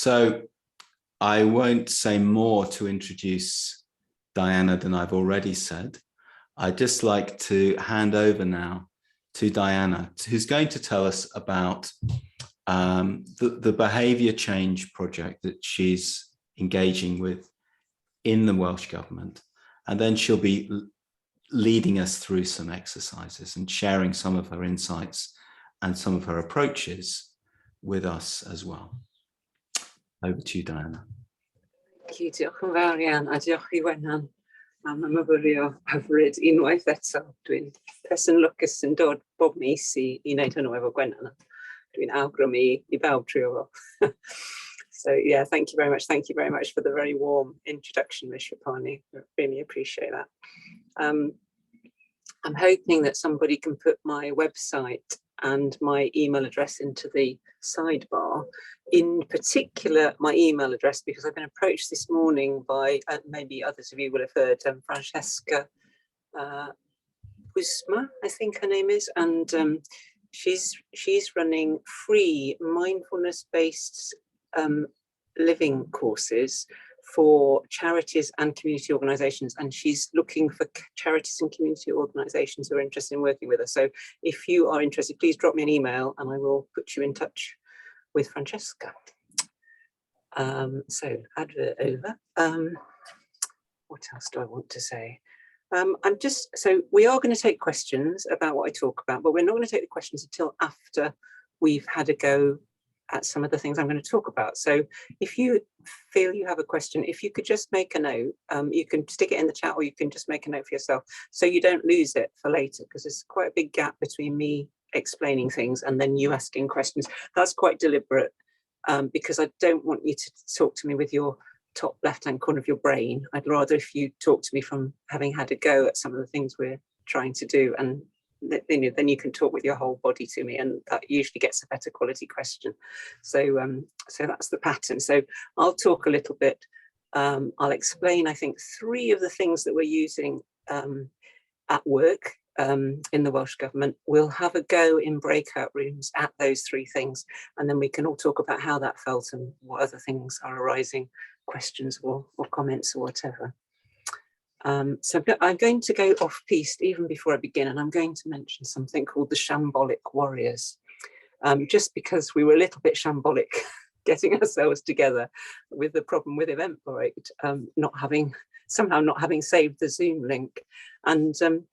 So I won't say more to introduce Diana than I've already said. I'd just like to hand over now to Diana, who's going to tell us about the behaviour change project that she's engaging with in the Welsh Government. And then she'll be leading us through some exercises and sharing some of her insights and some of her approaches with us as well. Over to you, Diana. Thank you, diolch yn fawr iawn, a diolch i Wenan am y myfyrio hyfryd unwaith eto. Dwi'n person lwcus yn dod bob mis i wneud hwnnw efo Gwenan. Dwi'n awgrymu i bawb trio fo. So yeah, thank you very much. Thank you very much for the very warm introduction, Ms. Rapani. I really appreciate that. I'm hoping that somebody can put my website and my email address into the sidebar. In particular, my email address, because I've been approached this morning by, maybe others of you will have heard, Francesca Wisma, I think her name is, and she's running free mindfulness-based living courses for charities and community organisations, and she's looking for charities and community organisations who are interested in working with her. So if you are interested, please drop me an email and I will put you in touch with Francesca. So advert over. What else do I want to say? So we are going to take questions about what I talk about, but we're not going to take the questions until after we've had a go at some of the things I'm going to talk about. So if you feel you have a question, if you could just make a note, you can stick it in the chat or you can just make a note for yourself so you don't lose it for later, because there's quite a big gap between me explaining things and then you asking questions. That's quite deliberate because I don't want you to talk to me with your top left-hand corner of your brain. I'd rather if you talk to me from having had a go at some of the things we're trying to do, and then you can talk with your whole body to me, and that usually gets a better quality question. So so that's the pattern. So I'll talk a little bit. I'll explain, I think, 3 of the things that we're using at work in the Welsh Government. We'll have a go in breakout rooms at those 3 things, and then we can all talk about how that felt and what other things are arising, questions or comments or whatever. So I'm going to go off-piste even before I begin, and I'm going to mention something called the shambolic warriors, just because we were a little bit shambolic getting ourselves together with the problem with Eventbrite, somehow not having saved the Zoom link. And so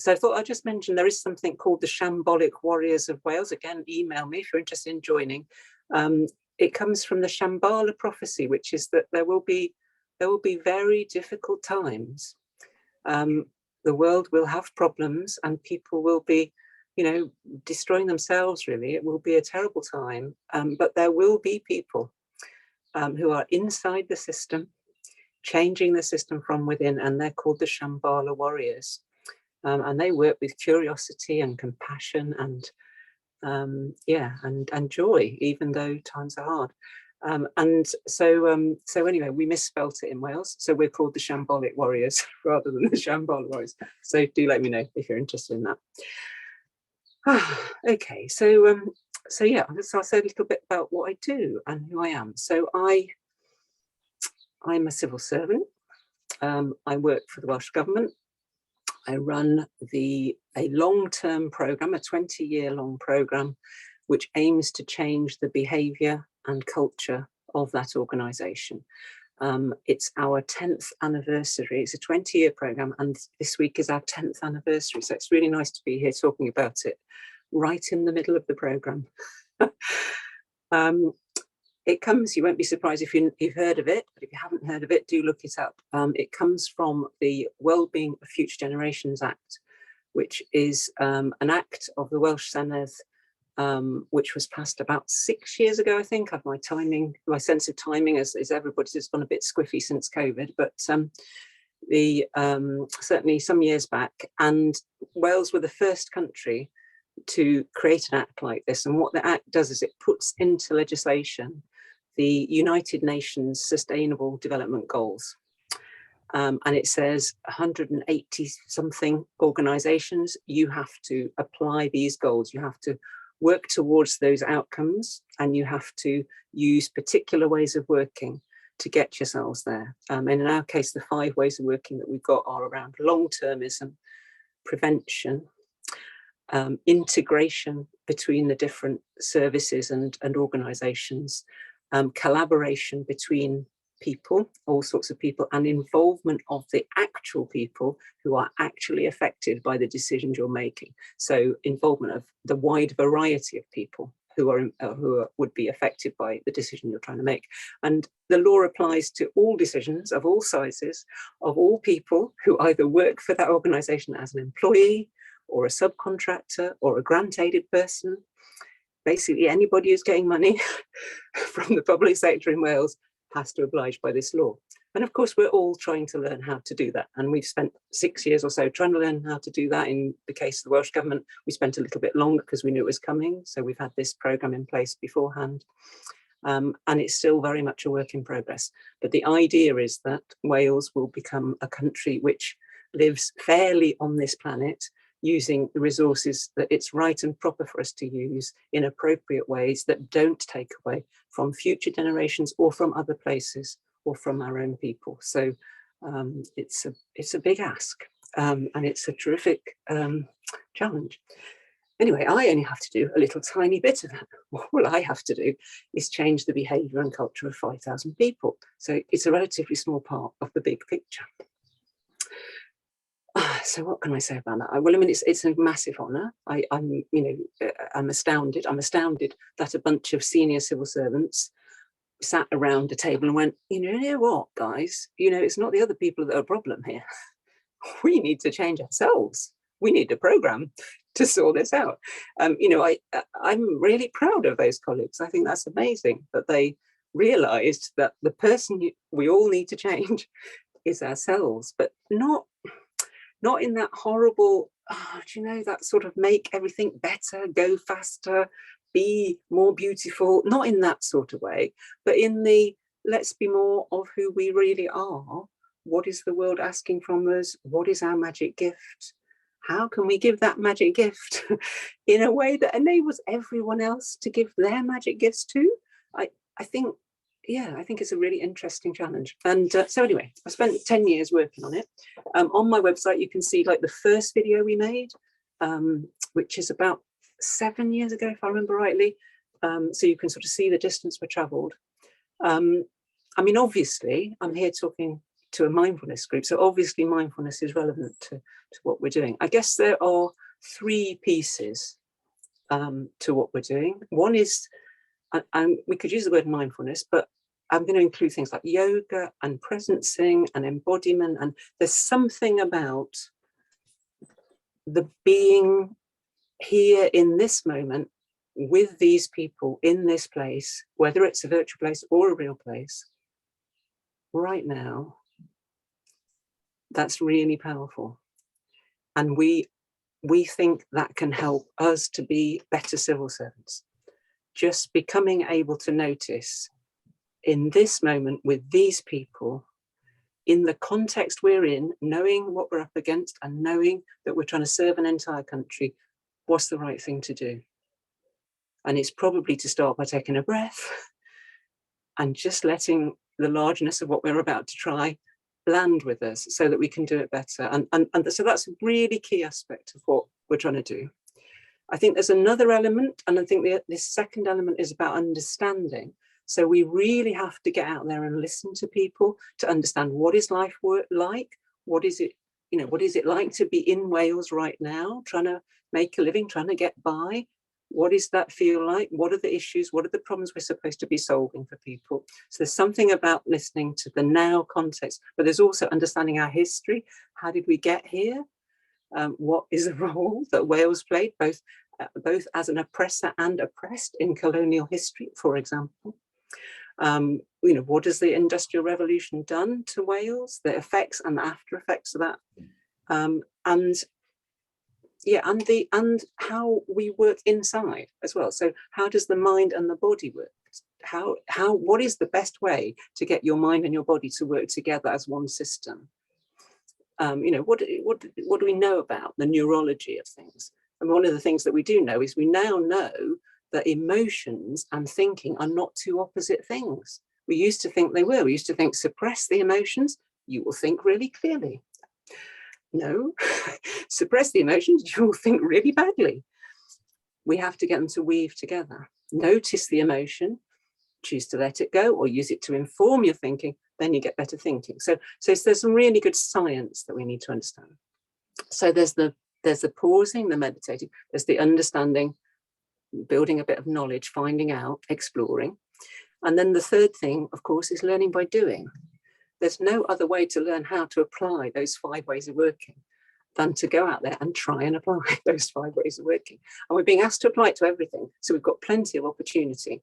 I thought I'd just mention there is something called the Shambolic Warriors of Wales. Again, email me if you're interested in joining. It comes from the Shambhala prophecy, which is that there will be very difficult times. The world will have problems and people will be, destroying themselves, really. It will be a terrible time, but there will be people who are inside the system, changing the system from within, and they're called the Shambhala warriors. And they work with curiosity and compassion and and joy, even though times are hard. So anyway, we misspelt it in Wales, so we're called the Shambolic Warriors rather than the Shambhala Warriors. So do let me know if you're interested in that. Okay, so yeah, I'll say a little bit about what I do and who I am. So I'm a civil servant. I work for the Welsh Government. I run a long-term programme, a 20-year-long programme, which aims to change the behaviour and culture of that organisation. It's our 10th anniversary. It's a 20-year programme, and this week is our 10th anniversary. So it's really nice to be here talking about it right in the middle of the programme. It comes, you won't be surprised if you've heard of it, but if you haven't heard of it, do look it up. It comes from the Wellbeing of Future Generations Act, which is an act of the Welsh Senedd, which was passed about 6 years ago, I think. My sense of timing is everybody's just gone a bit squiffy since COVID, but certainly some years back. And Wales were the first country to create an act like this. And what the act does is it puts into legislation the United Nations Sustainable Development Goals. And it says 180 something organisations, you have to apply these goals. You have to work towards those outcomes, and you have to use particular ways of working to get yourselves there. And in our case, the 5 ways of working that we've got are around long-termism, prevention, integration between the different services and organisations, collaboration between people, all sorts of people, and involvement of the actual people who are actually affected by the decisions you're making. So involvement of the wide variety of people who would be affected by the decision you're trying to make. And the law applies to all decisions of all sizes, of all people who either work for that organisation as an employee or a subcontractor or a grant-aided person. Basically, anybody who's getting money from the public sector in Wales has to oblige by this law. And of course, we're all trying to learn how to do that. And we've spent 6 years or so trying to learn how to do that. In the case of the Welsh Government, we spent a little bit longer because we knew it was coming. So we've had this programme in place beforehand. And it's still very much a work in progress. But the idea is that Wales will become a country which lives fairly on this planet, using the resources that it's right and proper for us to use in appropriate ways that don't take away from future generations or from other places or from our own people. So it's a big ask, and it's a terrific challenge. Anyway, I only have to do a little tiny bit of that. All I have to do is change the behaviour and culture of 5,000 people. So it's a relatively small part of the big picture. So what can I say about that? Well, I mean, it's a massive honour. I'm astounded. I'm astounded that a bunch of senior civil servants sat around a table and went, you know what, guys, it's not the other people that are a problem here. We need to change ourselves. We need a programme to sort this out. I'm really proud of those colleagues. I think that's amazing that they realised that the person we all need to change is ourselves, but not in that horrible, that sort of make everything better, go faster, be more beautiful, not in that sort of way, but in the let's be more of who we really are. What is the world asking from us? What is our magic gift? How can we give that magic gift in a way that enables everyone else to give their magic gifts too? I think it's a really interesting challenge. And so anyway, I spent 10 years working on it. On my website, you can see like the first video we made, which is about 7 years ago, if I remember rightly. So you can sort of see the distance we travelled. I mean, obviously, I'm here talking to a mindfulness group. So obviously mindfulness is relevant to what we're doing. I guess there are 3 pieces to what we're doing. One is, and we could use the word mindfulness, but I'm going to include things like yoga and presencing and embodiment. And there's something about the being here in this moment with these people in this place, whether it's a virtual place or a real place, right now, that's really powerful. And we think that can help us to be better civil servants. Just becoming able to notice in this moment with these people, in the context we're in, knowing what we're up against and knowing that we're trying to serve an entire country, what's the right thing to do? And it's probably to start by taking a breath and just letting the largeness of what we're about to try land with us so that we can do it better. And so that's a really key aspect of what we're trying to do. I think there's another element, and I think this second element is about understanding. So we really have to get out there and listen to people to understand what is life like, what is it like to be in Wales right now, trying to make a living, trying to get by. What does that feel like? What are the issues? What are the problems we're supposed to be solving for people? So there's something about listening to the now context, but there's also understanding our history. How did we get here? What is the role that Wales played, both as an oppressor and oppressed in colonial history, for example? What has the Industrial Revolution done to Wales? The effects and the after effects of that, and how we work inside as well. So how does the mind and the body work? What is the best way to get your mind and your body to work together as one system? What do we know about the neurology of things? And one of the things that we do know is we now know that emotions and thinking are not two opposite things. We used to think they were. We used to think suppress the emotions, you will think really clearly. No, suppress the emotions, you will think really badly. We have to get them to weave together. Notice the emotion, choose to let it go or use it to inform your thinking, then you get better thinking. So there's some really good science that we need to understand. So there's the pausing, the meditating, there's the understanding, building a bit of knowledge, finding out, exploring. And then the third thing, of course, is learning by doing. There's no other way to learn how to apply those 5 ways of working than to go out there and try and apply those 5 ways of working. And we're being asked to apply it to everything. So we've got plenty of opportunity.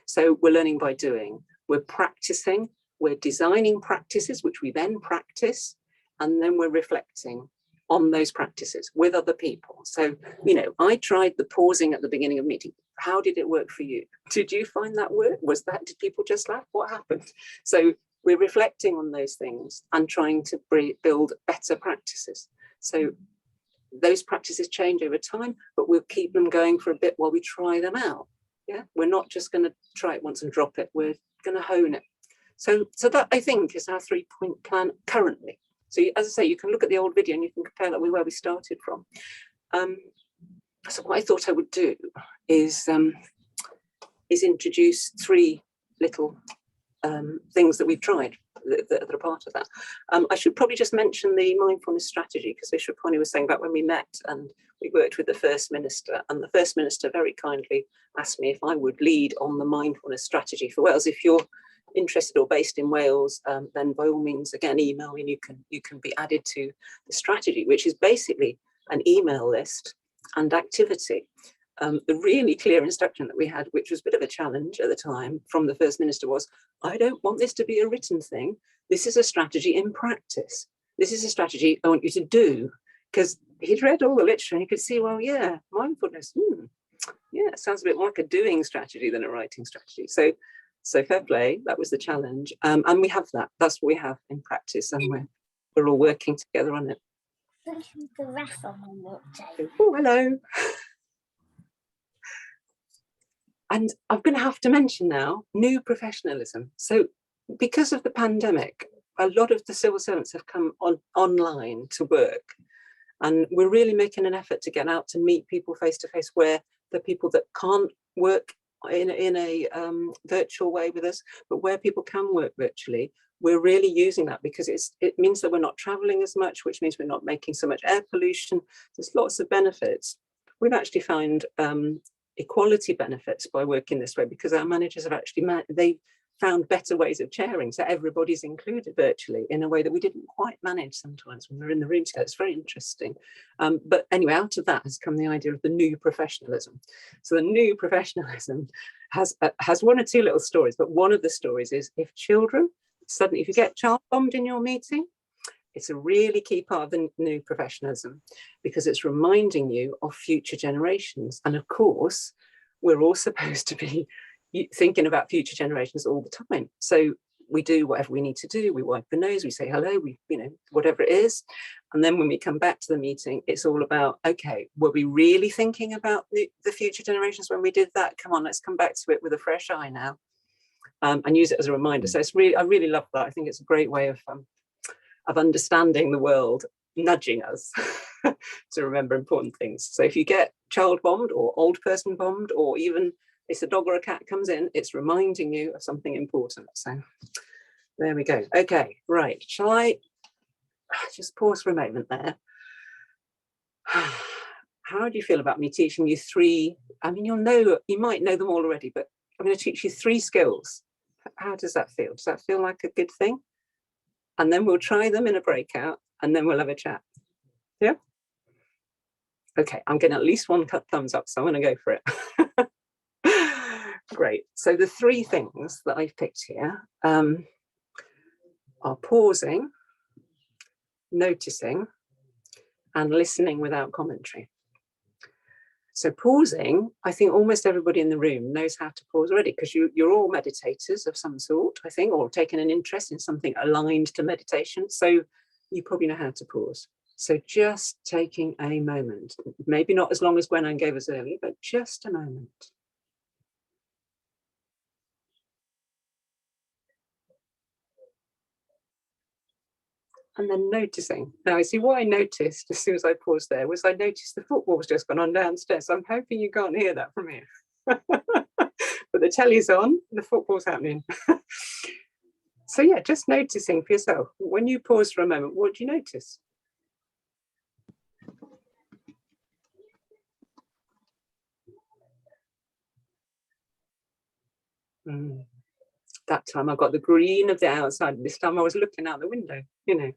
So we're learning by doing, we're practicing, we're designing practices, which we then practice, and then we're reflecting on those practices with other people. So, you know, I tried the pausing at the beginning of meeting. How did it work for you? Did you find that work? Did people just laugh? What happened? So we're reflecting on those things and trying to build better practices. So those practices change over time, but we'll keep them going for a bit while we try them out. Yeah, we're not just going to try it once and drop it. We're going to hone it. So that, I think, is our 3-point plan currently. So as I say, you can look at the old video and you can compare that with where we started from. So what I thought I would do is introduce 3 little things that we've tried that are part of that. I should probably just mention the mindfulness strategy, because Bishop Connie was saying about when we met and we worked with the First Minister, and the First Minister very kindly asked me if I would lead on the mindfulness strategy for Wales. If you're interested or based in Wales, then by all means, again, email me and you can be added to the strategy, which is basically an email list and activity. The really clear instruction that we had, which was a bit of a challenge at the time from the First Minister, was, I don't want this to be a written thing. This is a strategy in practice. This is a strategy I want you to do. Because he'd read all the literature and he could see, well, yeah, mindfulness, yeah, it sounds a bit more like a doing strategy than a writing strategy. So fair play, that was the challenge. And we have that. That's what we have in practice, and we're all working together on it. Oh, hello. And I'm going to have to mention now, new professionalism. So because of the pandemic, a lot of the civil servants have come online to work. And we're really making an effort to get out to meet people face to face, where the people that can't work in a virtual way with us, but where people can work virtually, we're really using that, because it means that we're not traveling as much, which means we're not making so much air pollution. There's lots of benefits. We've actually found equality benefits by working this way, because our managers have actually they've found better ways of chairing, so everybody's included virtually in a way that we didn't quite manage sometimes when we were in the room together. It's very interesting. But anyway, out of that has come the idea of the new professionalism. So the new professionalism has 1 or 2 little stories, but one of the stories is, if you get child bombed in your meeting, it's a really key part of the new professionalism, because it's reminding you of future generations. And of course, we're all supposed to be thinking about future generations all the time. So we do whatever we need to do. We wipe the nose, we say hello, whatever it is. And then when we come back to the meeting, it's all about, okay, were we really thinking about the future generations when we did that? Come on, let's come back to it with a fresh eye now, and use it as a reminder. So I really love that. I think it's a great way of understanding the world, nudging us to remember important things. So if you get child bombed or old person bombed, or even if a dog or a cat comes in, it's reminding you of something important. So there we go. Okay, right. Shall I just pause for a moment there? How do you feel about me teaching you 3? I mean, you might know them all already, but I'm going to teach you 3 skills. How does that feel? Does that feel like a good thing? And then we'll try them in a breakout, and then we'll have a chat. Yeah? Okay, I'm getting at least 1 thumbs up, so I'm going to go for it. Great. So the 3 things that I've picked here are pausing, noticing, and listening without commentary. So pausing, I think almost everybody in the room knows how to pause already, because you're all meditators of some sort, I think, or taking an interest in something aligned to meditation. So you probably know how to pause. So just taking a moment, maybe not as long as Gwen gave us earlier, but just a moment. And then noticing. Now, I see what I noticed as soon as I paused there was I noticed the football's just gone on downstairs. So I'm hoping you can't hear that from here. But the telly's on, the football's happening. So yeah, just noticing for yourself. When you pause for a moment, what do you notice? That time I got the green of the outside. This time I was looking out the window, you know.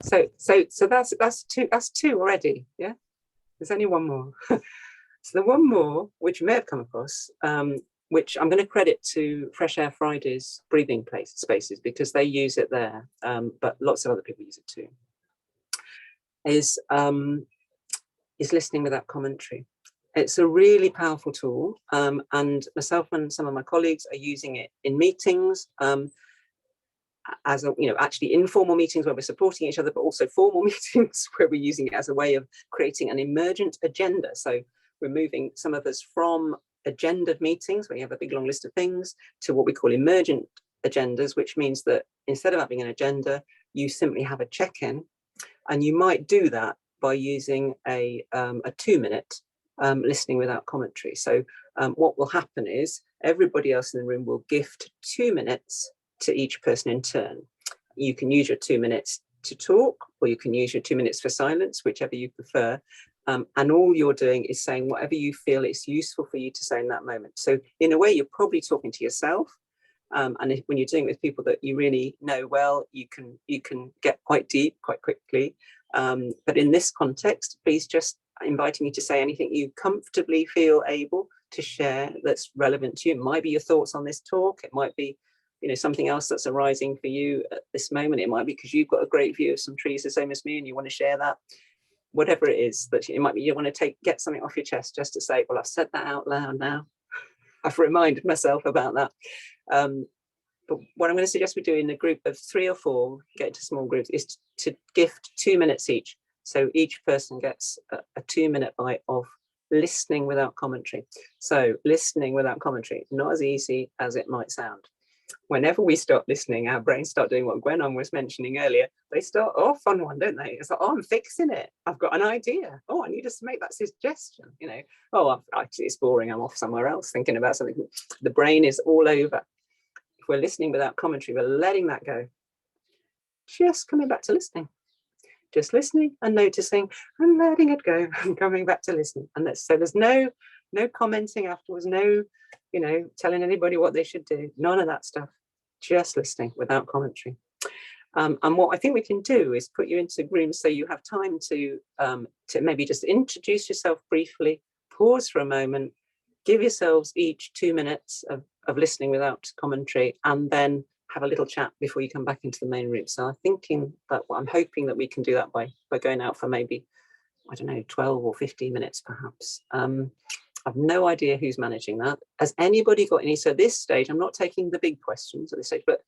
So that's two already. Yeah, there's only one more. So the one more, which you may have come across, which I'm going to credit to Fresh Air Fridays breathing spaces because they use it there, but lots of other people use it too. Is listening without commentary. It's a really powerful tool, and myself and some of my colleagues are using it in meetings, as a, actually informal meetings where we're supporting each other, but also formal meetings where we're using it as a way of creating an emergent agenda. So we're moving some of us from agendaed meetings where you have a big long list of things to what we call emergent agendas, which means that instead of having an agenda, you simply have a check-in, and you might do that by using a 2-minute listening without commentary. So what will happen is everybody else in the room will gift 2 minutes to each person in turn. You can use your 2 minutes to talk, or you can use your 2 minutes for silence, whichever you prefer. And all you're doing is saying whatever you feel it's useful for you to say in that moment. So in a way, you're probably talking to yourself. And when you're doing it with people that you really know well, you can get quite deep quite quickly. But in this context, please just inviting you to say anything you comfortably feel able to share that's relevant to you. It might be your thoughts on this talk. It might be something else that's arising for you at this moment. It might be because you've got a great view of some trees the same as me and you want to share that. Whatever it is, that it might be you want to get something off your chest just to say, well, I've said that out loud now. I've reminded myself about that. But what I'm going to suggest we do in a group of 3 or 4, get into small groups, is to gift 2 minutes each. So each person gets a 2-minute bite of listening without commentary. So listening without commentary, not as easy as it might sound. Whenever we start listening, our brains start doing what Gwen was mentioning earlier. They start off on one, don't they? It's like, oh, I'm fixing it. I've got an idea. Oh, I need us to make that suggestion. Oh, actually, it's boring. I'm off somewhere else thinking about something. The brain is all over. If we're listening without commentary, we're letting that go. Just coming back to listening. Just listening and noticing and letting it go and coming back to listening. And so there's no commenting afterwards, no telling anybody what they should do, none of that stuff, just listening without commentary. And what I think we can do is put you into rooms so you have time to maybe just introduce yourself briefly, pause for a moment, give yourselves each 2 minutes of listening without commentary, and then have a little chat before you come back into the main room. So I'm hoping that we can do that by going out for maybe, 12 or 15 minutes perhaps. I've no idea who's managing that. Has anybody got any? So at this stage, I'm not taking the big questions at this stage, but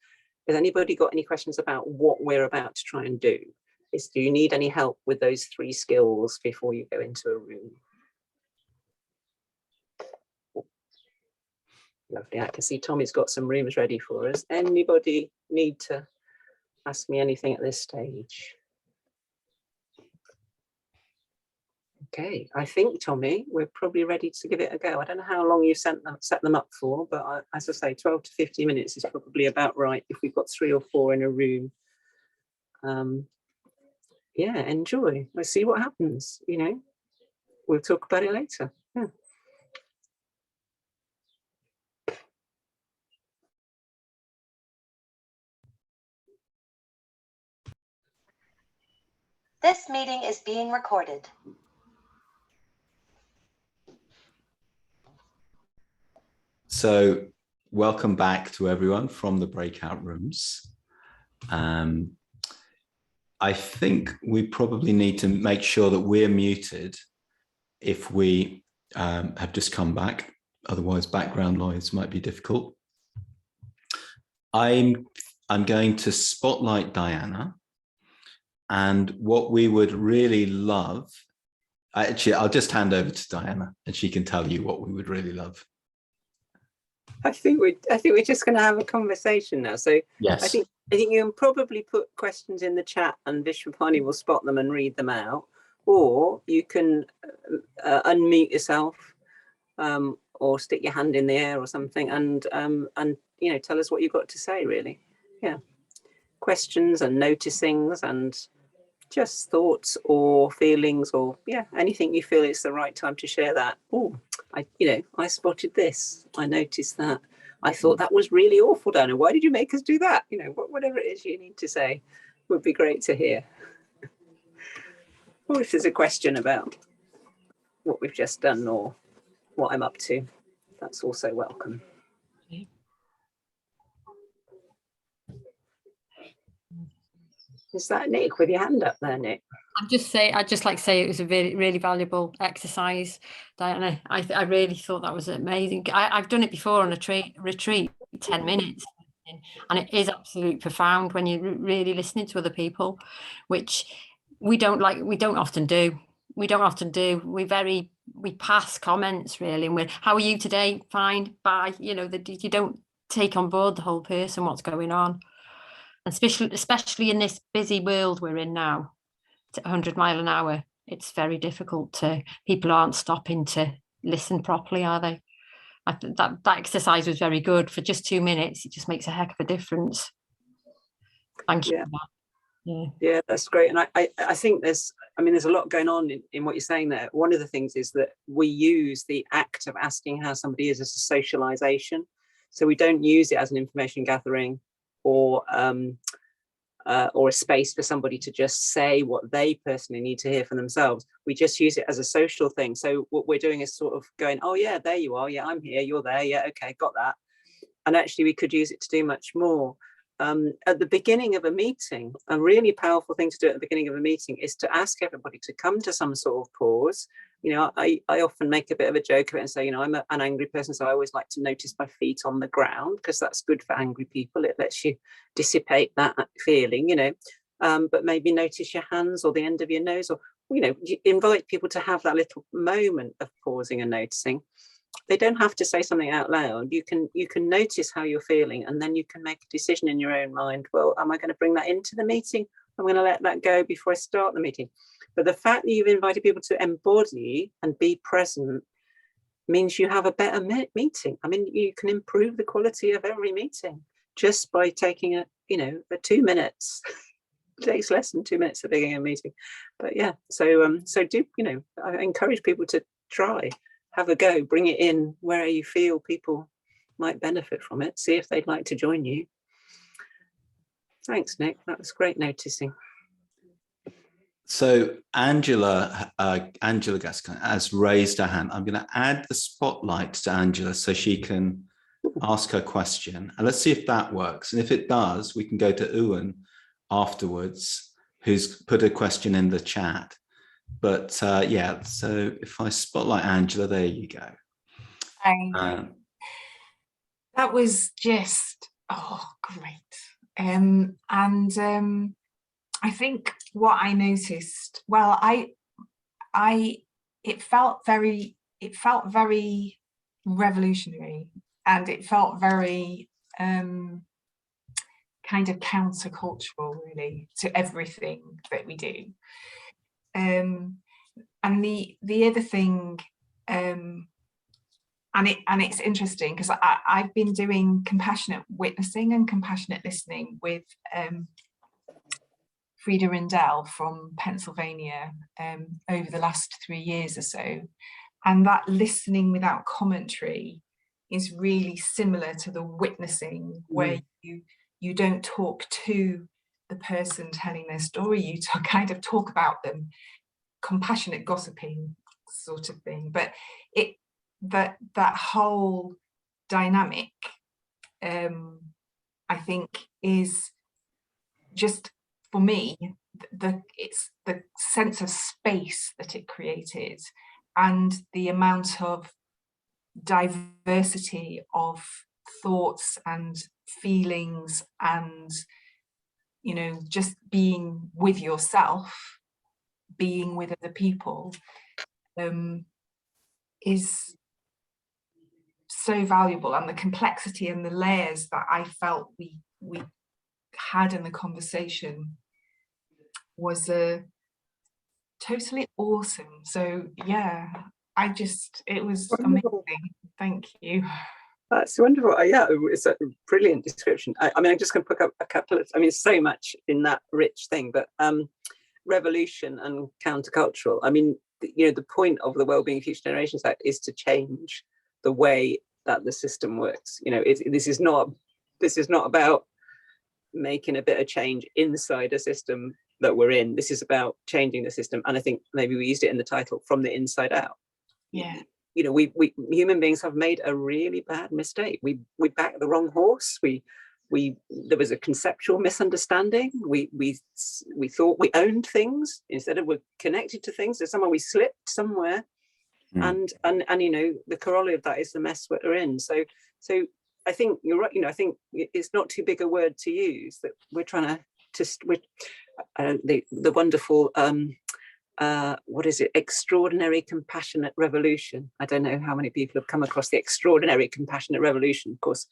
has anybody got any questions about what we're about to try and do? Do you need any help with those 3 skills before you go into a room? Lovely. I can see Tommy's got some rooms ready for us. Anybody need to ask me anything at this stage? Okay, I think, Tommy, we're probably ready to give it a go. I don't know how long you set them up for, but as I say, 12 to 15 minutes is probably about right if we've got 3 or 4 in a room. Yeah, enjoy. Let's see what happens, We'll talk about it later. Yeah. This meeting is being recorded. So welcome back to everyone from the breakout rooms. I think we probably need to make sure that we're muted if we have just come back. Otherwise, background noise might be difficult. I'm going to spotlight Diana. And what we would really love, actually, I'll just hand over to Diana and she can tell you what we would really love. I think we're just going to have a conversation now. So yes, I think you can probably put questions in the chat and Vishwapani will spot them and read them out, or you can unmute yourself or stick your hand in the air or something and tell us what you've got to say. Really, yeah. Questions and noticings and just thoughts or feelings or anything you feel it's the right time to share that. Oh, I spotted this, I noticed that, I thought that was really awful, Dana, why did you make us do that? Whatever it is you need to say would be great to hear. Or if there's a question about what we've just done or what I'm up to, that's also welcome. Is that Nick with your hand up there, Nick? I'd just like to say it was a really, really valuable exercise, Diana. I really thought that was amazing. I've done it before on a retreat, 10 minutes, and it is absolutely profound when you're really listening to other people, which we don't often do. We pass comments really, and how are you today? Fine, bye. You don't take on board the whole person, what's going on. And especially in this busy world we're in now, at 100 miles an hour, it's very difficult people aren't stopping to listen properly, are they? I think that exercise was very good. For just 2 minutes, it just makes a heck of a difference. Thank you for that. Yeah, that's great. And I think there's a lot going on in what you're saying there. One of the things is that we use the act of asking how somebody is as a socialization. So we don't use it as an information gathering or a space for somebody to just say what they personally need to hear for themselves. We just use it as a social thing. So what we're doing is sort of going, oh yeah, there you are. Yeah, I'm here. You're there. Yeah, okay, got that. And actually we could use it to do much more. At the beginning of a meeting, a really powerful thing to do at the beginning of a meeting is to ask everybody to come to some sort of pause. I often make a bit of a joke of it and say, I'm an angry person, so I always like to notice my feet on the ground because that's good for angry people. It lets you dissipate that feeling, but maybe notice your hands or the end of your nose, or, invite people to have that little moment of pausing and noticing. They don't have to say something out loud. You can notice how you're feeling, and then you can make a decision in your own mind. Well, am I going to bring that into the meeting? I'm going to let that go before I start the meeting. But the fact that you've invited people to embody and be present means you have a better meeting. You can improve the quality of every meeting just by taking a 2 minutes. It takes less than 2 minutes to begin a meeting. But yeah, so I encourage people to try. Have a go, bring it in where you feel people might benefit from it. See if they'd like to join you. Thanks, Nick. That was great noticing. So Angela Gascoigne has raised her hand. I'm going to add the spotlight to Angela so she can ask her question. And let's see if that works. And if it does, we can go to Ewan afterwards, who's put a question in the chat. But so if I spotlight Angela, there you go. That was just, great. I think what I noticed, it felt very revolutionary, and it felt very kind of countercultural, really, to everything that we do. And the other thing, and it's interesting because I've been doing compassionate witnessing and compassionate listening with Frida Rindell from Pennsylvania over the last 3 years or so, and that listening without commentary is really similar to the witnessing, where you don't talk to the person telling their story, you kind of talk about them, compassionate gossiping sort of thing. But that whole dynamic, I think, is just, for me, it's the sense of space that it created, and the amount of diversity of thoughts and feelings and you know, just being with yourself, being with other people, is so valuable. And the complexity and the layers that I felt we had in the conversation was totally awesome. So yeah, it was amazing. Thank you. That's wonderful. Yeah, it's a brilliant description. I mean, I'm just going to pick up a couple of, I mean, so much in that rich thing, but revolution and countercultural. I mean, you know, the point of the Wellbeing Future Generations Act is to change the way that the system works. You know, this is not about making a bit of change inside a system that we're in. This is about changing the system. And I think maybe we used it in the title, from the inside out. Yeah. You know, we human beings have made a really bad mistake. We backed the wrong horse. There was a conceptual misunderstanding. We thought we owned things instead of we're connected to things. There's somehow we slipped somewhere, and you know, the corollary of that is the mess we're in. So I think you're right. You know, I think it's not too big a word to use, that we're trying to the wonderful what is it? Extraordinary compassionate revolution. I don't know how many people have come across the extraordinary compassionate revolution. Of course,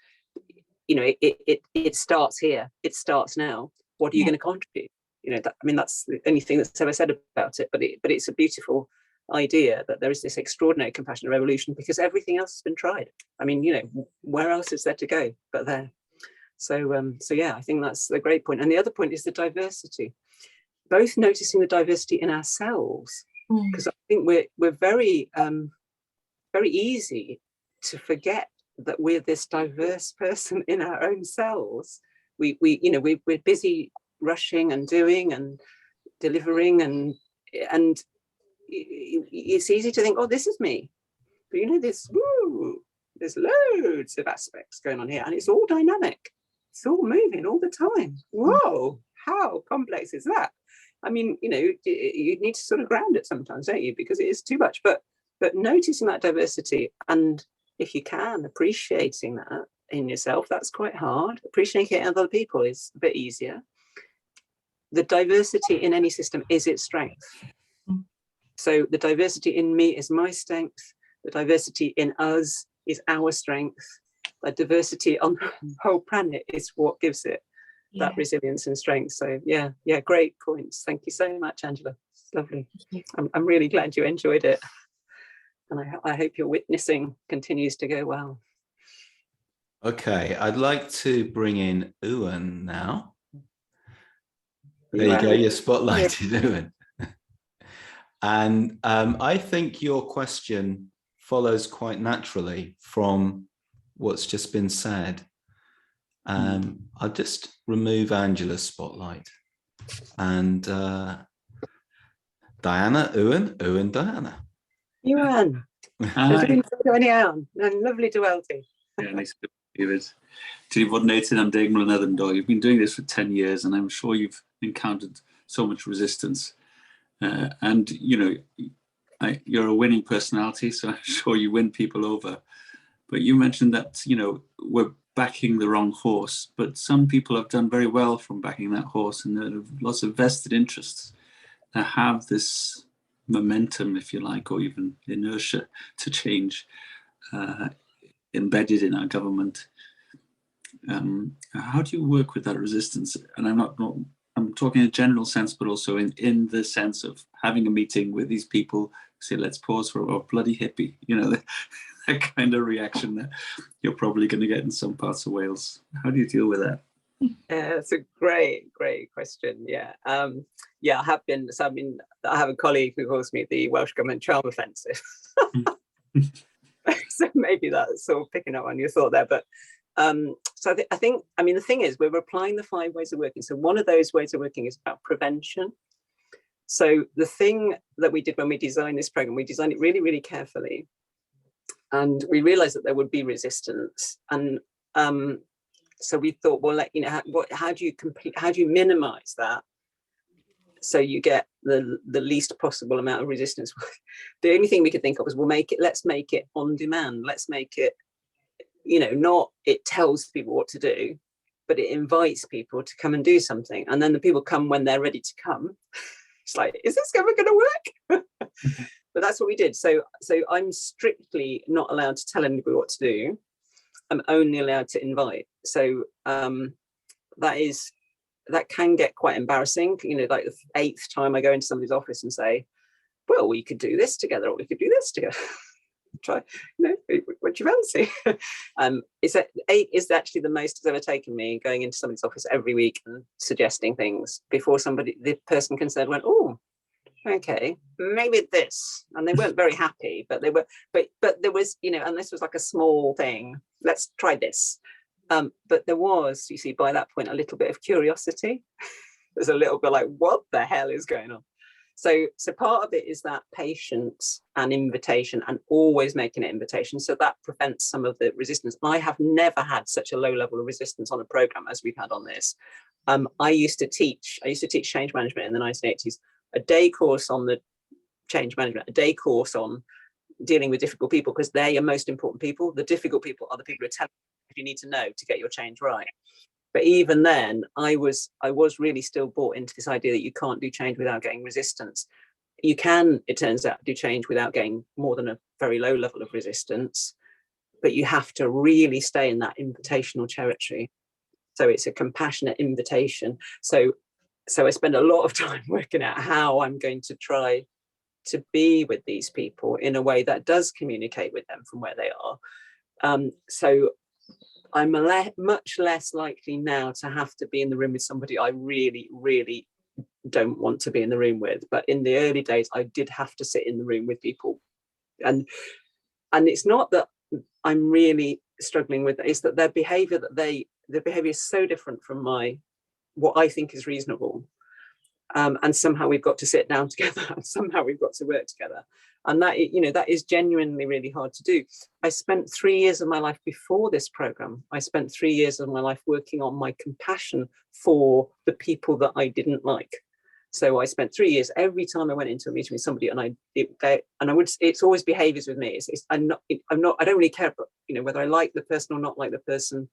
you know, it starts here. It starts now. What are you going to contribute? You know, I mean, that's the only thing that's ever said about it. But it's a beautiful idea that there is this extraordinary compassionate revolution, because everything else has been tried. I mean, you know, where else is there to go but there? So yeah, I think that's a great point. And the other point is the diversity. Both noticing the diversity in ourselves, because I think we're very very easy to forget that we're this diverse person in our own selves. We're busy rushing and doing and delivering, and it's easy to think, oh, this is me. But you know, there's loads of aspects going on here, and it's all dynamic. It's all moving all the time. Whoa, how complex is that? I mean, you know, you need to sort of ground it sometimes, don't you? Because it is too much. But noticing that diversity, and if you can, appreciating that in yourself, that's quite hard. Appreciating it in other people is a bit easier. The diversity in any system is its strength. So the diversity in me is my strength. The diversity in us is our strength. The diversity on the whole planet is what gives it that resilience and strength. So yeah, great points. Thank you so much, Angela. It's lovely. I'm really glad you enjoyed it, and I hope your witnessing continues to go well. Okay, I'd like to bring in Ruane now. There you go, you're spotlighted, Ruane. And I think your question follows quite naturally from what's just been said. I'll just remove Angela's spotlight. And Diana, Ruane, Diana. Ruane. Hi. Lovely to weld you. Yeah, nice to meet you. Ti fod yn neud hyn am 10 mlynedd yn do. You've been doing this for 10 years, and I'm sure you've encountered so much resistance. And, you know, you're a winning personality, so I'm sure you win people over. But you mentioned that, you know, we're backing the wrong horse, but some people have done very well from backing that horse, and there are lots of vested interests that have this momentum, if you like, or even inertia to change embedded in our government. How do you work with that resistance? And I'm talking in a general sense, but also in the sense of having a meeting with these people, say, let's pause for a bloody hippie, you know, that kind of reaction that you're probably going to get in some parts of Wales. How do you deal with that? It's a great question. Yeah, I have been. So I have a colleague who calls me the Welsh Government charm offensive. So maybe that's sort of picking up on your thought there. But so I think, the thing is, we're applying the 5 ways of working. So one of those ways of working is about prevention. So the thing that we did when we designed this program, we designed it really, really carefully, and we realized that there would be resistance. And so we thought, well, how do you minimize that so you get the least possible amount of resistance? The only thing we could think of was, let's make it on demand. Let's make it, not it tells people what to do. but it invites people to come and do something. And then the people come when they're ready to come. It's like, is this ever going to work? But that's what we did. So I'm strictly not allowed to tell anybody what to do. I'm only allowed to invite. So that can get quite embarrassing. You know, like the 8th time I go into somebody's office and say, well, we could do this together, or we could do this together. Try, you know, what do you fancy? It's actually the most it's ever taken me, going into somebody's office every week and suggesting things before the person concerned went, oh, okay, maybe this. And they weren't very happy, but they were, but there was, you know, and this was like a small thing. Let's try this. But there was, you see, by that point, a little bit of curiosity. There's a little bit like, what the hell is going on? So part of it is that patience and invitation, and always making an invitation. So that prevents some of the resistance. I have never had such a low level of resistance on a program as we've had on this. I used to teach change management in the 1980s, a day course on the change management, a day course on dealing with difficult people, because they're your most important people. The difficult people are the people who are telling you need to know to get your change right. But even then, I was really still bought into this idea that you can't do change without getting resistance. You can, it turns out, do change without getting more than a very low level of resistance, but you have to really stay in that invitational territory. So it's a compassionate invitation. So I spend a lot of time working out how I'm going to try to be with these people in a way that does communicate with them from where they are. So I'm much less likely now to have to be in the room with somebody I really, really don't want to be in the room with. But in the early days, I did have to sit in the room with people. And it's not that I'm really struggling with it, it's that their behavior is so different from what I think is reasonable. And somehow we've got to sit down together, and somehow we've got to work together. And that, you know, that is genuinely really hard to do. I spent 3 years of my life before this program. I spent 3 years of my life working on my compassion for the people that I didn't like. So I spent 3 years, every time I went into a meeting with somebody, it's always behaviors with me. I don't really care, but, you know, whether I like the person or not like the person.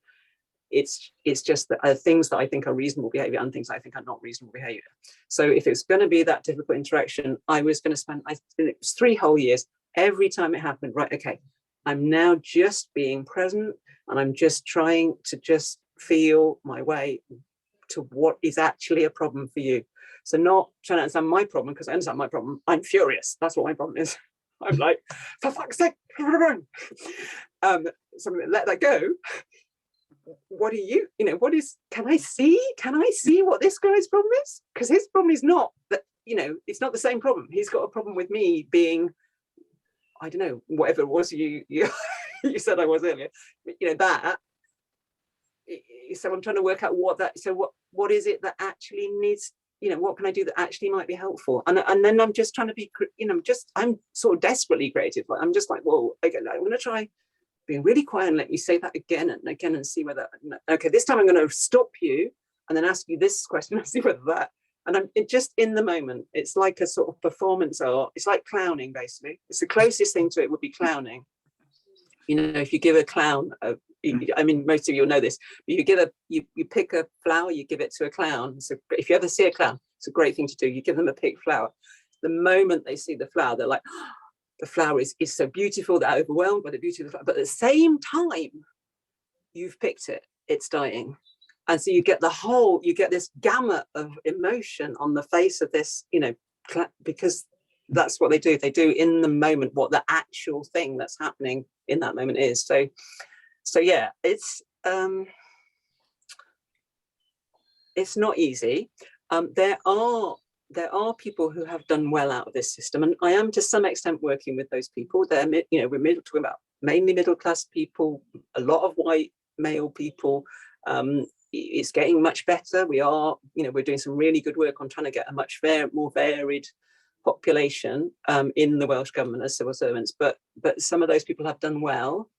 It's just that things that I think are reasonable behavior and things I think are not reasonable behavior. So if it's going to be that difficult interaction, I was going to spend, it was 3 whole years. Every time it happened, right, okay, I'm now just being present, and I'm just trying to just feel my way to what is actually a problem for you. So not trying to understand my problem, because I understand my problem. I'm furious. That's what my problem is. I'm like, for fuck's sake. So let that go. What are you know, can I see what this guy's problem is? Because his problem is not that, you know, it's not the same problem. He's got a problem with me being, I don't know, whatever it was you you said I was earlier, you know, that. So I'm trying to work out what is it that actually needs, you know, what can I do that actually might be helpful? And then I'm just trying to be, you know, I'm sort of desperately creative. I'm just like, well, okay, I'm going to try being really quiet and let you say that again and again and see whether, okay, this time I'm going to stop you and then ask you this question and see whether that, and I'm just in the moment. It's like a sort of performance art. It's like clowning, basically. It's the closest thing to it would be clowning. You know, if you give a clown, I mean, most of you will know this, but you pick a flower, you give it to a clown. So if you ever see a clown, it's a great thing to do. You give them a picked flower. The moment they see the flower, they're like, oh, the flower is so beautiful, they're overwhelmed by the beauty of the flower. But at the same time, you've picked it, it's dying. And so you get this gamut of emotion on the face of this, you know, because that's what they do. They do in the moment what the actual thing that's happening in that moment is. So yeah, it's not easy. There are people who have done well out of this system, and I am to some extent working with those people. They're, you know, we're talking about mainly middle-class people, a lot of white male people. It's getting much better. We are, you know, we're doing some really good work on trying to get a much more varied population in the Welsh Government as civil servants. But some of those people have done well.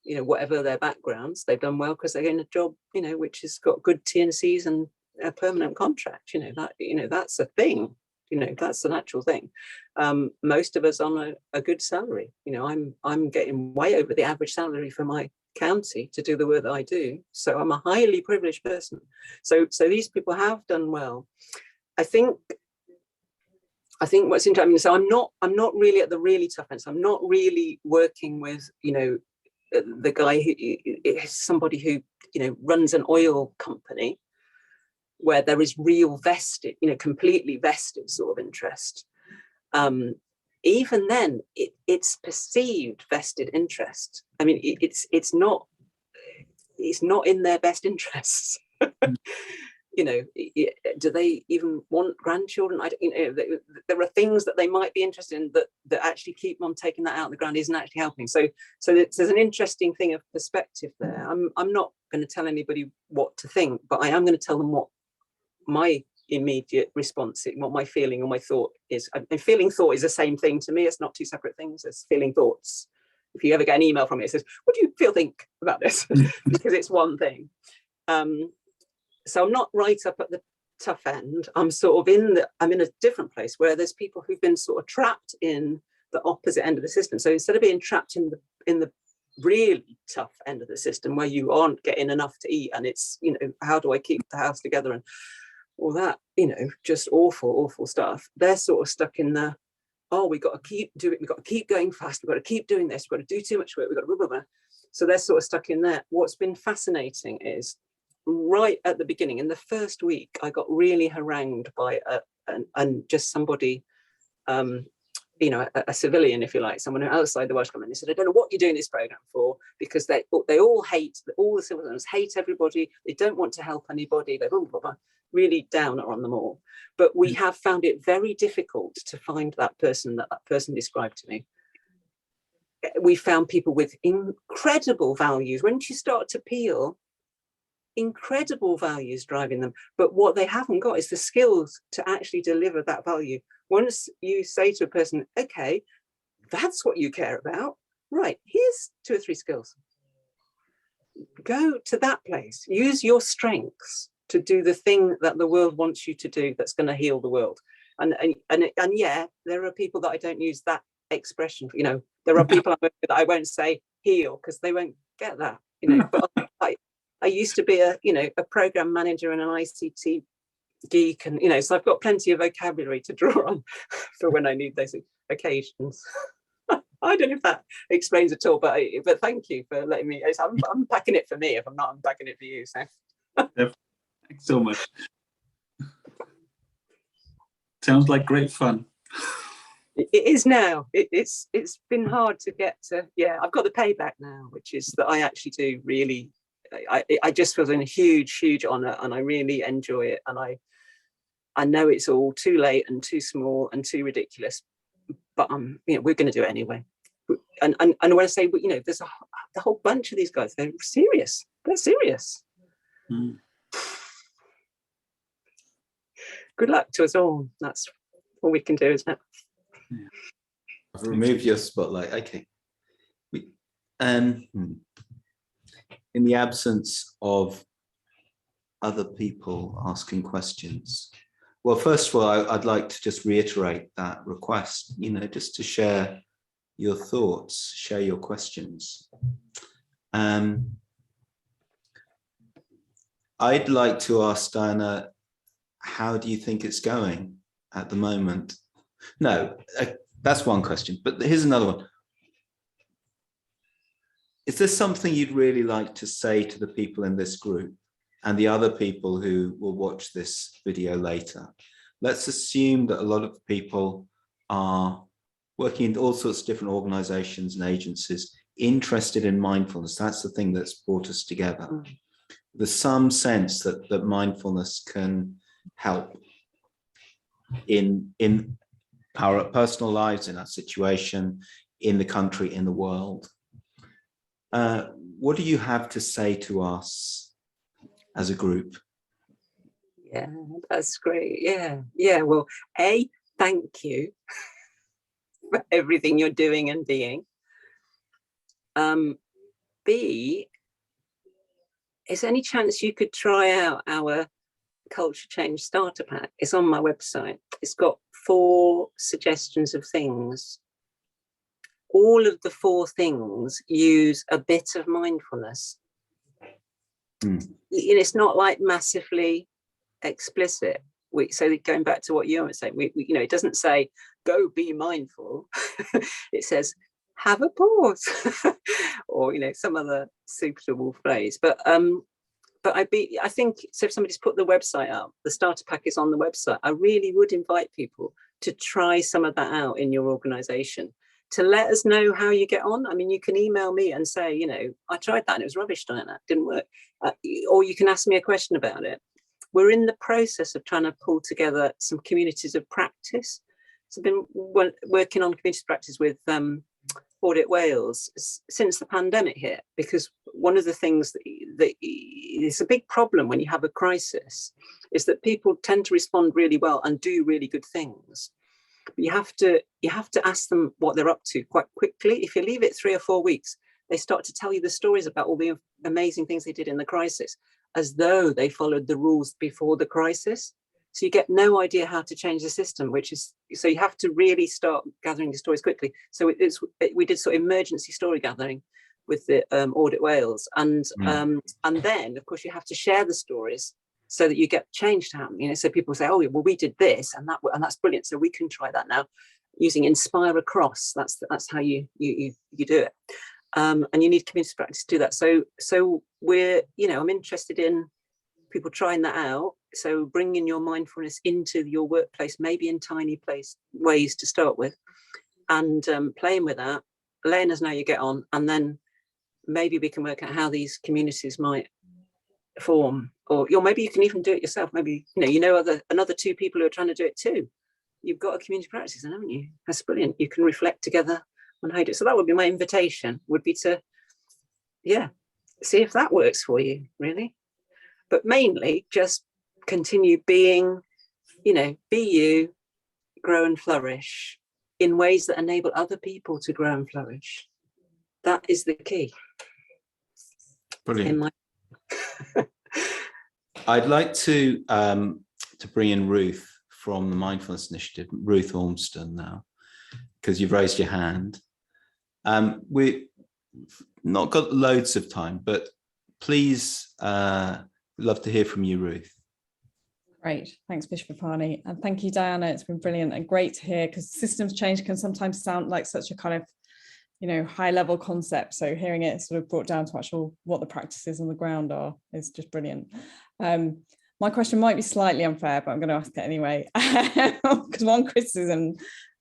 You know, whatever their backgrounds, they've done well because they're in a job, you know, which has got good T&Cs and a permanent contract. You know, that's a thing. You know, that's an actual thing. Most of us on a good salary. You know, I'm getting way over the average salary for my county to do the work that I do. So I'm a highly privileged person. So these people have done well. I think what's interesting, I mean, so I'm not really at the really tough end. So I'm not really working with, you know, the guy who is somebody who, you know, runs an oil company where there is real vested, you know, completely vested sort of interest. Even then, it's perceived vested interest. I mean, it's not in their best interests. You know, do they even want grandchildren? You know, there are things that they might be interested in that actually keep on taking that out of the ground isn't actually helping. So there's an interesting thing of perspective there. I'm not going to tell anybody what to think, but I am going to tell them what my immediate response, what my feeling or my thought is. And feeling thought is the same thing to me. It's not two separate things. It's feeling thoughts. If you ever get an email from me, it says, "What do you think about this?" Because it's one thing. So I'm not right up at the tough end. I'm sort of I'm in a different place where there's people who've been sort of trapped in the opposite end of the system. So instead of being trapped in the really tough end of the system where you aren't getting enough to eat and it's, you know, how do I keep the house together and all that, you know, just awful stuff. They're sort of stuck in the, oh, we've got to keep doing it, we've got to keep going fast, we've got to keep doing this, we've got to do too much work, we've got to blah, blah, blah. So they're sort of stuck in there. What's been fascinating is right at the beginning, in the first week, I got really harangued by just somebody, you know, a civilian, if you like, someone outside the Welsh Government. They said, "I don't know what you're doing this programme for, because they all hate, all the civilians hate everybody, they don't want to help anybody, they're blah, blah, blah, really down on them all. But we have found it very difficult to find that person that person described to me. We found people with incredible values. When you start to peel, incredible values driving them, but what they haven't got is the skills to actually deliver that value. Once you say to a person, okay, that's what you care about, right, here's 2 or 3 skills, go to that place, use your strengths to do the thing that the world wants you to do that's going to heal the world. And yeah, there are people that I don't use that expression for, you know, there are people that I won't say heal because they won't get that, you know. But I used to be a program manager and an ICT geek, and, you know, so I've got plenty of vocabulary to draw on for when I need those occasions. I don't know if that explains at all, but thank you for letting me. I'm unpacking it for me if I'm not unpacking it for you. So thanks so much. Sounds like great fun. It is now. It's been hard to get to. Yeah, I've got the payback now, which is that I actually do really. I just feel in a huge honour, and I really enjoy it. And I know it's all too late and too small and too ridiculous, but you know, we're going to do it anyway. And when I say, you know, there's a whole bunch of these guys. They're serious. They're serious. Mm. Good luck to us all. That's all we can do, isn't it? Yeah. I've removed your spotlight. Okay. In the absence of other people asking questions, well, first of all, I'd like to just reiterate that request, you know, just to share your thoughts, share your questions. I'd like to ask Diana, how do you think it's going at the moment? No, that's one question, but here's another one. Is there something you'd really like to say to the people in this group and the other people who will watch this video later? Let's assume that a lot of people are working in all sorts of different organizations and agencies interested in mindfulness. That's the thing that's brought us together. There's some sense that mindfulness can help in our personal lives, in our situation, in the country, in the world. What do you have to say to us as a group? Yeah, that's great. Yeah. Well, A, thank you for everything you're doing and being. B, is there any chance you could try out our Culture Change Starter Pack? It's on my website. It's got 4 suggestions of things all of the 4 things use a bit of mindfulness. It's not like massively explicit. So going back to what you were saying, it doesn't say go be mindful. It says have a pause, or some other suitable phrase. But I think so. If somebody's put the website up, the starter pack is on the website. I really would invite people to try some of that out in your organisation, to let us know how you get on. I mean, you can email me and say, I tried that and it was rubbish, Diana, didn't work. Or you can ask me a question about it. We're in the process of trying to pull together some communities of practice. So I've been working on community practice with Audit Wales since the pandemic hit, because one of the things that is a big problem when you have a crisis is that people tend to respond really well and do really good things. But you have to ask them what they're up to quite quickly. If you leave it 3 or 4 weeks, they start to tell you the stories about all the amazing things they did in the crisis, as though they followed the rules before the crisis. So you get no idea how to change the system, so you have to really start gathering the stories quickly. So we did sort of emergency story gathering with the Audit Wales, and then of course you have to share the stories so that you get change to happen. So people say, oh well, we did this and that's brilliant, so we can try that now using Inspire Across. That's how you do it. And you need community practice to do that. So we're, I'm interested in people trying that out. So bringing your mindfulness into your workplace, maybe in tiny ways to start with, and playing with that, letting us know you get on, and then maybe we can work out how these communities might form, or maybe you can even do it yourself. Maybe another 2 people who are trying to do it too. You've got a community practice, haven't you? That's brilliant. You can reflect together on how you do it. So that would be my invitation, would be to see if that works for you, really. But mainly just continue being, be you, grow and flourish in ways that enable other people to grow and flourish. That is the key. Brilliant. I'd like to bring in Ruth from the Mindfulness Initiative, Ruth Ormston now, because you've raised your hand. We've not got loads of time, but please, love to hear from you, Ruth. Great, thanks Bishop Apani, and thank you Diana. It's been brilliant and great to hear, because systems change can sometimes sound like such a kind of high level concept, so hearing it sort of brought down to actual what the practices on the ground are is just brilliant. My question might be slightly unfair, but I'm going to ask it anyway, because one criticism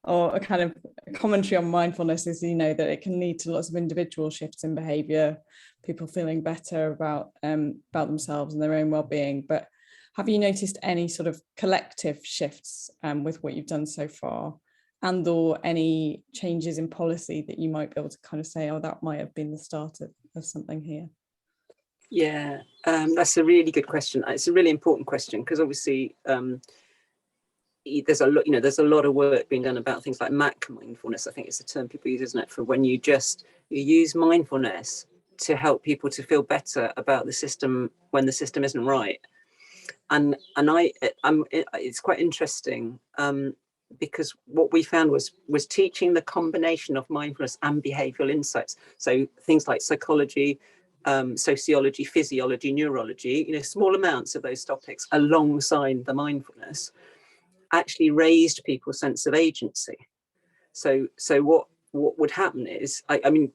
or a kind of commentary on mindfulness is that it can lead to lots of individual shifts in behaviour, people feeling better about themselves and their own well-being. But have you noticed any sort of collective shifts with what you've done so far, and or any changes in policy that you might be able to kind of say, oh, that might have been the start of something here? Yeah, that's a really good question. It's a really important question, because obviously there's a lot of work being done about things like MAC mindfulness. I think it's a term people use, isn't it, for when you use mindfulness to help people to feel better about the system when the system isn't right. And it's quite interesting, because what we found was teaching the combination of mindfulness and behavioural insights. So things like psychology, sociology, physiology, neurology, small amounts of those topics alongside the mindfulness actually raised people's sense of agency. So what would happen is, I mean,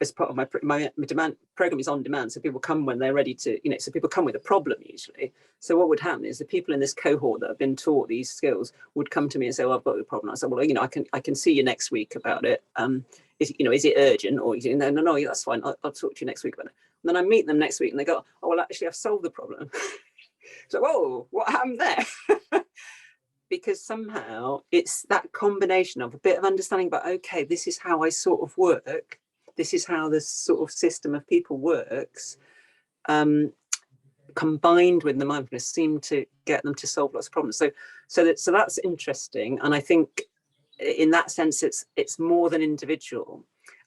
as part of my demand program is on demand, so people come when they're ready to, so people come with a problem usually. So what would happen is the people in this cohort that have been taught these skills would come to me and say, well, I've got a problem. I said, well, I can see you next week about it. Is it urgent, or is it, no, that's fine. I'll talk to you next week about it. And then I meet them next week and they go, oh, well, actually I've solved the problem. So, whoa, what happened there? Because somehow it's that combination of a bit of understanding about, okay, this is how I sort of work. This is how this sort of system of people works, combined with the mindfulness, seem to get them to solve lots of problems. So that's interesting, and I think in that sense it's more than individual.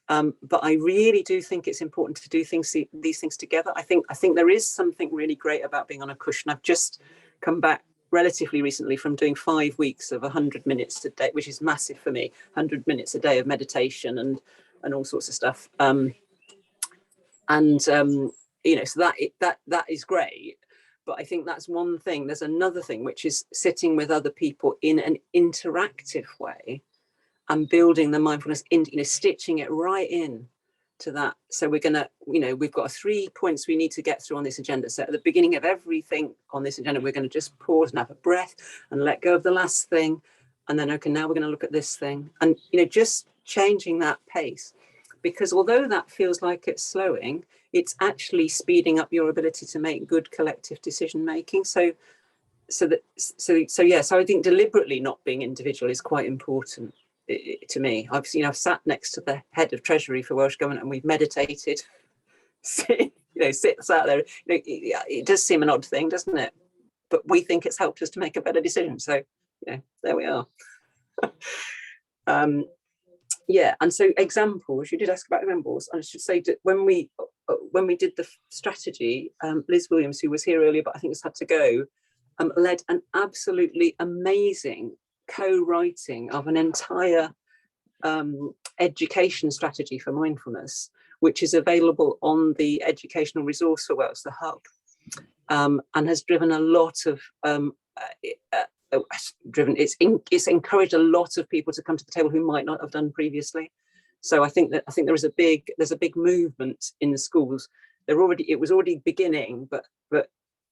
But I really do think it's important to do these things together. I think there is something really great about being on a cushion. I've just come back relatively recently from doing 5 weeks of 100 minutes a day, which is massive for me, 100 minutes a day of meditation and all sorts of stuff. You know, so that is great. But I think that's one thing. There's another thing, which is sitting with other people in an interactive way and building the mindfulness in, you know, stitching it right in to that. So we're gonna, you know, we've got 3 points we need to get through on this agenda. So at the beginning of everything on this agenda, we're going to just pause and have a breath and let go of the last thing. And then, okay, now we're going to look at this thing. And, you know, just changing that pace, because although that feels like it's slowing, it's actually speeding up your ability to make good collective decision making. So I think deliberately not being individual is quite important to me. I've sat next to the head of Treasury for Welsh Government, and we've sit out there. You know, it does seem an odd thing, doesn't it? But we think it's helped us to make a better decision. So, you know, there we are. Yeah, and so examples. You did ask about examples. I should say that when we did the strategy, Liz Williams, who was here earlier, but I think has had to go, led an absolutely amazing co-writing of an entire education strategy for mindfulness, which is available on the educational resource for Wales, the hub, and has driven a lot of it's encouraged a lot of people to come to the table who might not have done previously. So I think there's a big movement in the schools. It was already beginning, but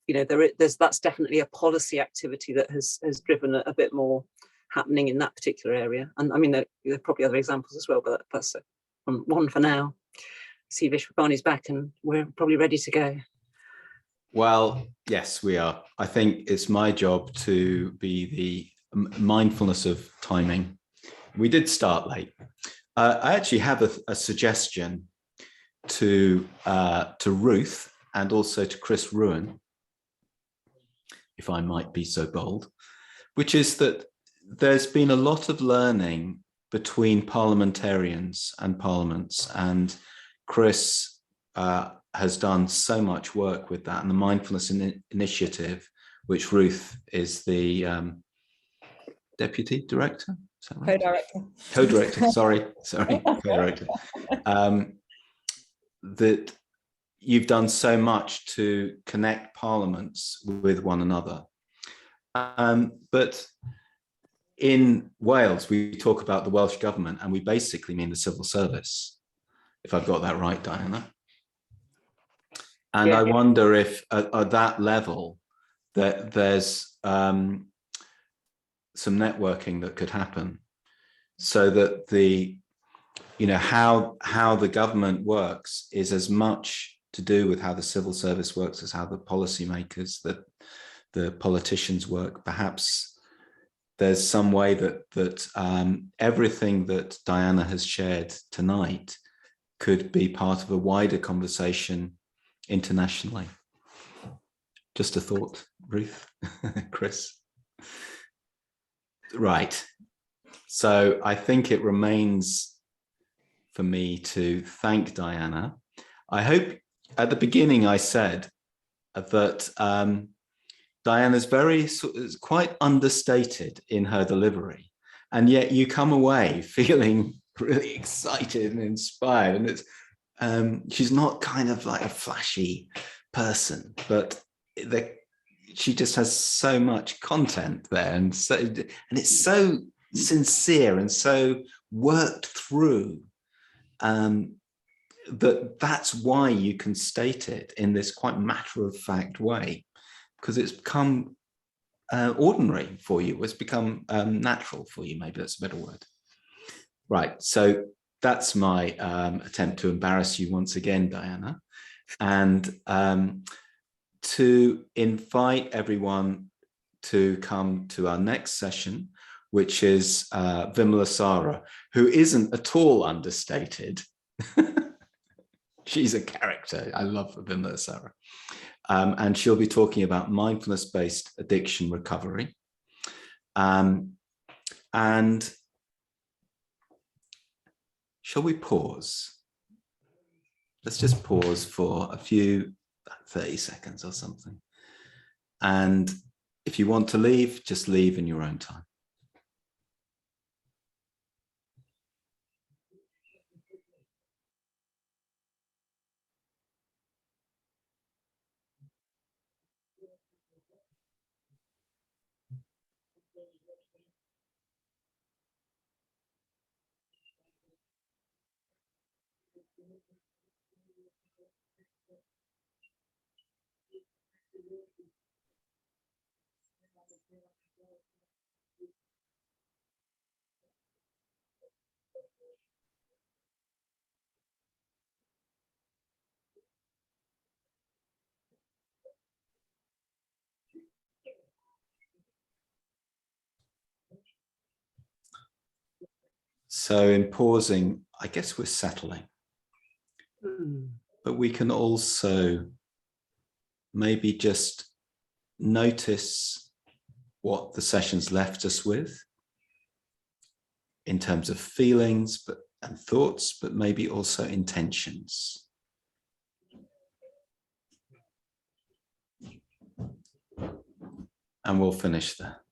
you know, that's definitely a policy activity that has driven a bit more happening in that particular area. And I mean, there are probably other examples as well, but that's one for now. See, Vishwapani's back and we're probably ready to go. Well, yes, we are. I think it's my job to be the mindfulness of timing. We did start late. I actually have a suggestion to Ruth and also to Chris Ruane, if I might be so bold, which is that there's been a lot of learning between parliamentarians and parliaments, and Chris has done so much work with that, and the mindfulness initiative, which Ruth is the deputy director. Is that right? Co-director. Sorry, co-director. That you've done so much to connect parliaments with one another. But in Wales, we talk about the Welsh Government, and we basically mean the civil service, if I've got that right, Diana. And yeah. I wonder if at that level that there's some networking that could happen, so that how the government works is as much to do with how the civil service works as how the policymakers, the politicians work. Perhaps there's some way that everything that Diana has shared tonight could be part of a wider conversation internationally. Just a thought, Ruth, Chris. Right. So I think it remains for me to thank Diana. I hope at the beginning I said that Diana's quite understated in her delivery, and yet you come away feeling really excited and inspired, and it's she's not kind of like a flashy person, but she just has so much content there, and it's so sincere and so worked through, that's why you can state it in this quite matter-of-fact way, because it's become ordinary for you. It's become natural for you. Maybe that's a better word. Right. So that's my attempt to embarrass you once again, Diana, and to invite everyone to come to our next session, which is Vimala Sara, who isn't at all understated. She's a character. I love Vimala Sara. And she'll be talking about mindfulness-based addiction recovery. And shall we pause? Let's just pause for a few, 30 seconds or something. And if you want to leave, just leave in your own time. So in pausing, I guess we're settling, but we can also maybe just notice what the session's left us with in terms of feelings and thoughts, but maybe also intentions. And we'll finish there.